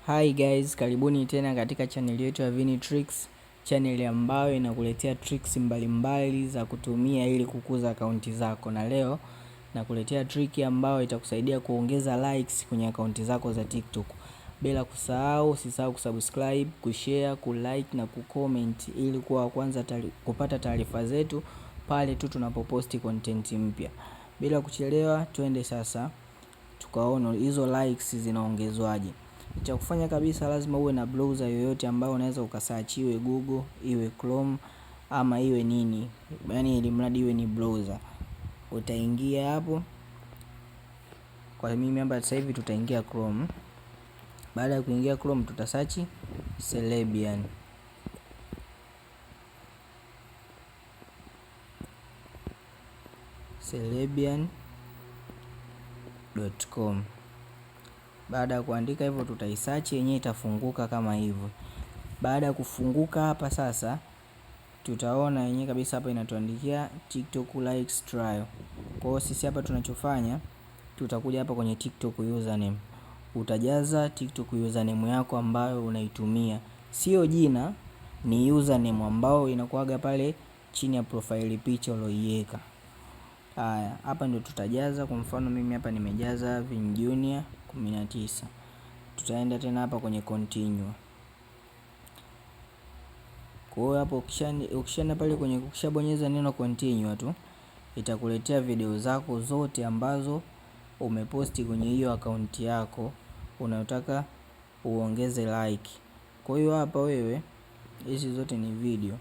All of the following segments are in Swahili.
Hi guys, karibuni tena katika channel yetu ya Vini Tricks, channel ambayo inakuletea tricks mbalimbali za kutumia ili kukuza akaunti zako. Na leo nakuletea trick ambayo itakusaidia kuongeza likes kwenye akaunti zako za TikTok. Bila kusahau, usisahau kusubscribe, kushare, kulike na kucomment ili kuwa kwanza kupata taarifa zetu pale tu tunapoposti content mpya. Bila kuchelewa, twende sasa tukaona hizo likes zinaongezwaje. Cha kufanya kabisa, lazima uwe na browser yoyote ambayo unaweza ukasearch, iwe Google, iwe Chrome ama iwe nini, yani ili mradi iwe ni browser. Utaingia hapo, kwa mimi hapa sasa hivi tutaingia Chrome. Baada ya kuingia Chrome tutasearch Celebian. Celebian.com. Baada ya kuandika hivyo tutaisearch, yenyewe itafunguka kama hivyo. Baada ya kufunguka hapa sasa, tutaona yenyewe kabisa hapa inatuandikia TikTok likes trial. Kwa hiyo sisi hapa tunachofanya, tutakuja hapa kwenye TikTok username. Utajaza TikTok username yako ambayo unaitumia. Sio jina, ni username ambao inakuaga pale chini ya profile picture uloiweka. Haya, hapa ndio tutajaza. Kwa mfano mimi hapa nimejaza Vin Junior 19. Tutaenda tena hapa kwenye continue. Kwa hiyo hapo ukishaenda pale kwenye ukishabonyeza neno continue tu, itakuletea video zako zote ambazo umeposti kwenye hiyo akaunti yako unayotaka uongeze like. Kwa hiyo hapa wewe, hizi zote ni video.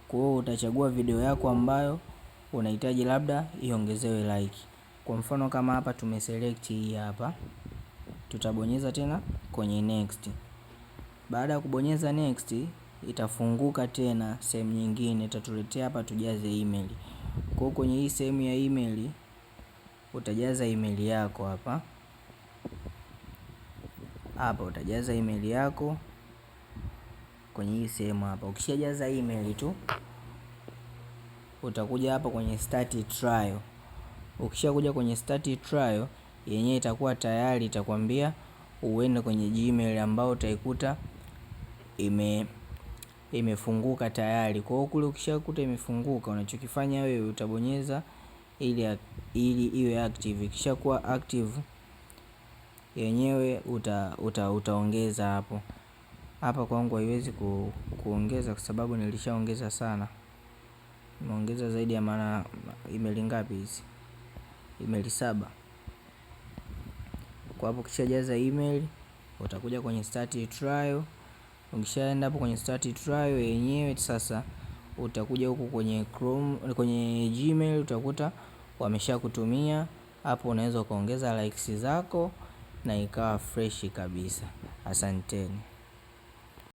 Kwa hiyo utachagua video yako ambayo unahitaji labda iongezewe like. Kwa mfano kama hapa tumeselect hii hapa, tutabonyeza tena kwenye next. Baada ya kubonyeza next, itafunguka tena sehemu nyingine, itatuletea hapa tujaze email. Kwa hiyo kwenye hii sehemu ya email utajaza email yako hapa. Hapa utajaza email yako kwenye hii sehemu hapa. Ukishajaza email tu, utakuja hapa kwenye start trial. Ukishakuja kwenye start trial, yenyewe itakuwa tayari, itakwambia uende kwenye Gmail ambao utaikuta imefunguka tayari. Kwa hiyo kule ukishakuta imefunguka, unachokifanya wewe utabonyeza ili iwe active. Ikishakuwa active, yenyewe utaongeza hapo. Hapa kwangu haiwezi kuongeza kwa sababu nilishaongeza sana. Nimeongeza zaidi ya maana email ngapi hizi? Email 7. Kwa hapo kishajaza email, utakuja kwenye start trial. Ukishaenda hapo kwenye start trial yenyewe sasa, utakuja huku kwenye Chrome, kwenye Gmail utakuta wameshakutumia hapo. Unaweza ukaongeza likes zako na ikawa fresh kabisa. Asanteni.